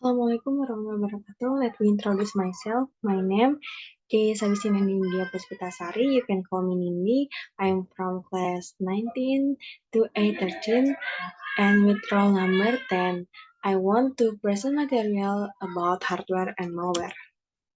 Assalamualaikum warahmatullahi wabarakatuh. Let me introduce myself. My name is Abisina Nindya Puspitasari. You can call me Nindi. I am from class 19 to A13 and with roll number 10. I want to present material about hardware and malware.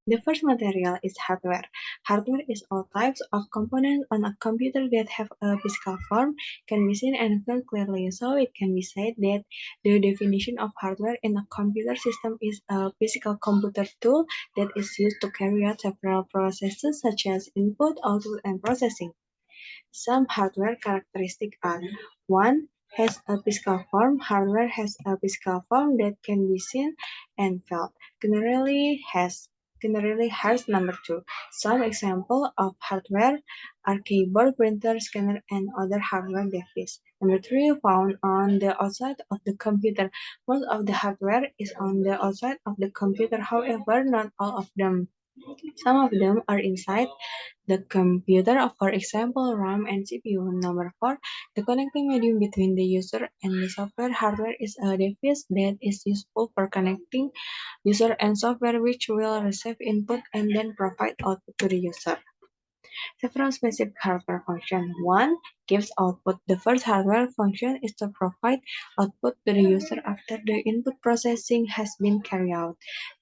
The first material is hardware. Hardware is all types of components on a computer that have a physical form, can be seen and felt clearly. So it can be said that the definition of hardware in a computer system is a physical computer tool that is used to carry out several processes such as input, output, and processing. Some hardware characteristics are: 1. Has a physical form. Hardware has a physical form that can be seen and felt. Generally has number 2. Some example of hardware are keyboard, printer, scanner, and other hardware devices. Number 3, found on the outside of the computer. Most of the hardware is on the outside of the computer, however, not all of them. Some of them are inside the computer, for example, RAM and CPU. Number 4, the connecting medium between the user and the software. Hardware is a device that is useful for connecting user and software, which will receive input and then provide output to the user. Several specific hardware functions. 1. Gives output. The first hardware function is to provide output to the user after the input processing has been carried out.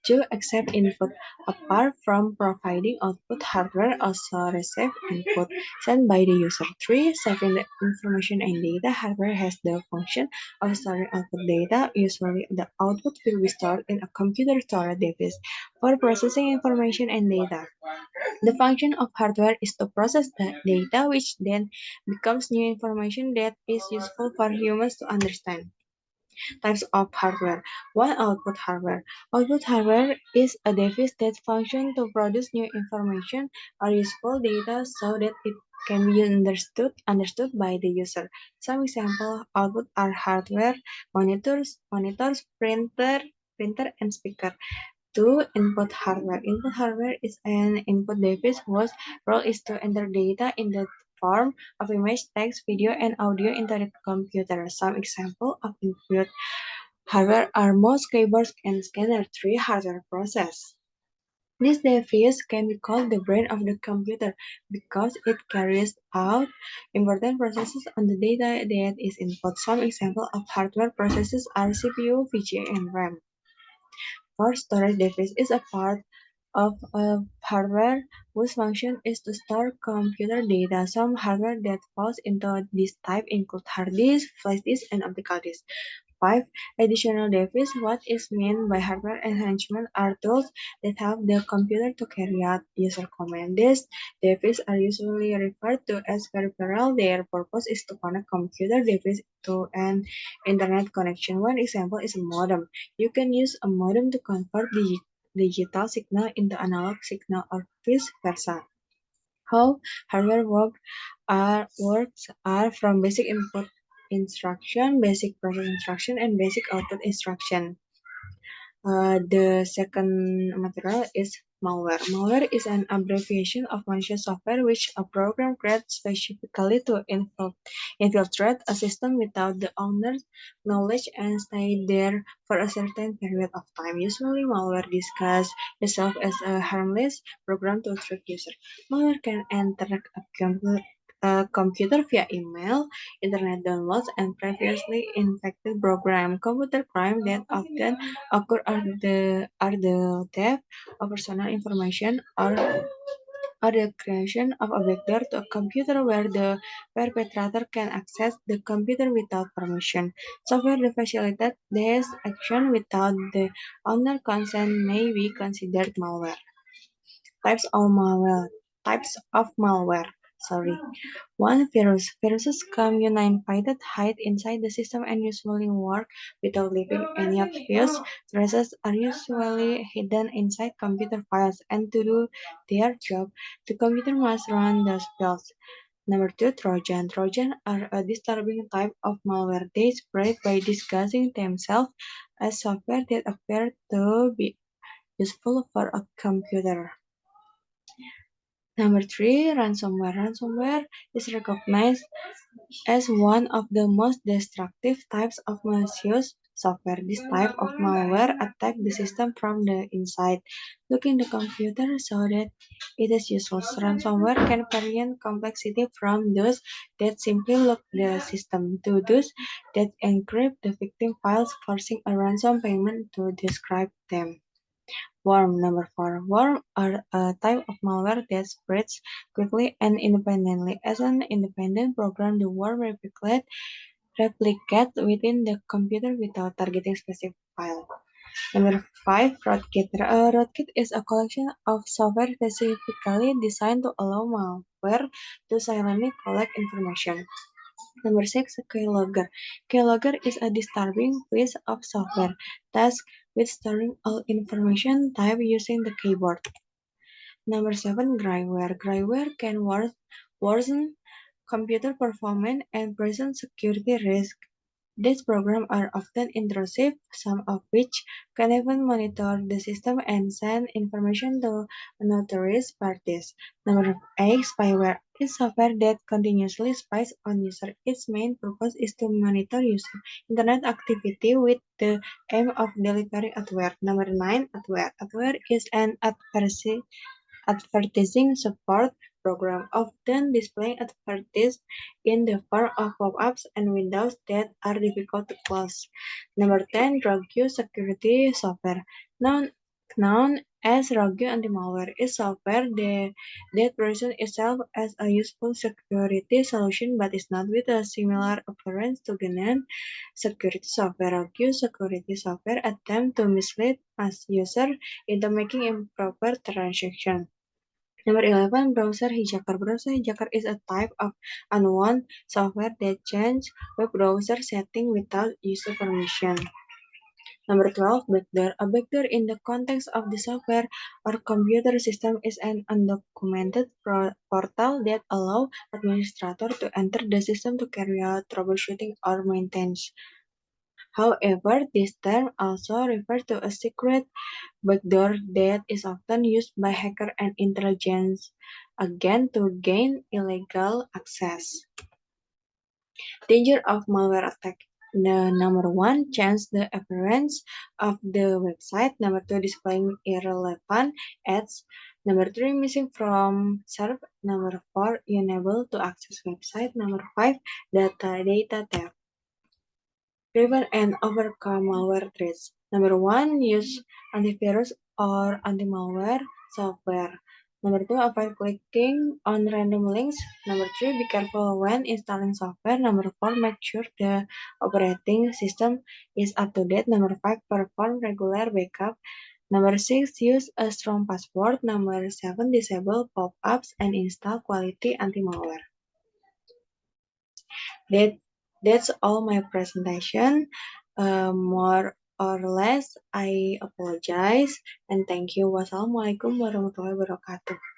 2. Accept input. Apart from providing output, hardware also receives input sent by the user. 3. Saving the information and data. Hardware has the function of storing output data. Usually, the output will be stored in a computer storage device for processing information and data. The function of hardware is to process the data, which then becomes new information that is useful for humans to understand. Types of hardware. 1. Output hardware. Output hardware is a device that functions to produce new information or useful data so that it can be understood by the user. Some example output are hardware, printer, and speaker. 2. Input hardware. Input hardware is an input device whose role is to enter data in the form of image, text, video, and audio into the computer. Some examples of input hardware are mouse, keyboards, and scanner. 3. Hardware process. This device can be called the brain of the computer because it carries out important processes on the data that is input. Some examples of hardware processes are CPU, VGA, and RAM. Our storage device is a part of a hardware whose function is to store computer data. Some hardware that falls into this type include hard disk, flash disk, and optical disk. 5. Additional device. What is meant by hardware enhancement are tools that help the computer to carry out user commands. These devices are usually referred to as peripheral. Their purpose is to connect computer device to an internet connection. One example is a modem. You can use a modem to convert digital signal into analog signal or vice versa. How hardware works are from basic input instruction, basic process instruction, and basic output instruction. The second material is malware. Malware is an abbreviation of malicious software which a program creates specifically to infiltrate a system without the owner's knowledge and stay there for a certain period of time. Usually, malware disguises itself as a harmless program to trick users. Malware can enter a computer via email, internet downloads, and previously infected program. Computer crime that often occur are the theft of personal information or the creation of a backdoor to a computer where the perpetrator can access the computer without permission. Software that facilitates this action without the owner consent may be considered malware. Types of malware. Types of malware. Sorry. 1. Virus. Viruses come uninvited, hide inside the system, and usually work without leaving any obvious traces. Are usually hidden inside computer files, and to do their job, the computer must run the spells. Number 2. Trojan. Trojan are a disturbing type of malware. They spread by disguising themselves as software that appear to be useful for a computer. Number 3. Ransomware. Ransomware is recognized as one of the most destructive types of malicious software. This type of malware attack the system from the inside, looking the computer so that it is useless. Ransomware can vary in complexity from those that simply lock the system to those that encrypt the victim files, forcing a ransom payment to describe them. Worm number 4. Worm are a type of malware that spreads quickly and independently. As an independent program, the worm replicate within the computer without targeting specific file. Number 5. Rootkit. Rootkit is a collection of software specifically designed to allow malware to silently collect information. Number 6. Keylogger. Keylogger is a disturbing piece of software tasked with storing all information typed using the keyboard. Number 7. Gryware. Gryware can worsen computer performance and present security risk. These programs are often intrusive, some of which can even monitor the system and send information to unauthorized parties. Number 8. Spyware is software that continuously spies on users. Its main purpose is to monitor user internet activity with the aim of delivering adware. Number 9. Adware. Adware is an advertising support program, often displaying advertisements in the form of pop-ups and windows that are difficult to close. Number 10. Rogue security software. Known as Rogue anti-malware is software that presents itself as a useful security solution but is not with a similar appearance to GNU security software. Rogue security software attempt to mislead us user into making improper transactions. Number 11, browser hijacker. Browser hijacker is a type of unwanted software that changes web browser settings without user permission. Number 12, backdoor. A backdoor in the context of the software or computer system is an undocumented portal that allows administrators to enter the system to carry out troubleshooting or maintenance. However, this term also refers to a secret backdoor that is often used by hackers and intelligence agents to gain illegal access. Danger of malware attack. The number one, change the appearance of the website. Number two, displaying irrelevant ads. Number three, missing from serve. Number four, unable to access website. Number five, data theft. Prevent and overcome malware threats. Number one, use antivirus or anti-malware software. Number two, avoid clicking on random links. Number three, be careful when installing software. Number four, make sure the operating system is up to date. Number five, perform regular backup. Number six, use a strong password. Number seven, disable pop-ups and install quality anti-malware. That that's all my presentation. More or less, I apologize and thank you. Wassalamualaikum warahmatullahi wabarakatuh.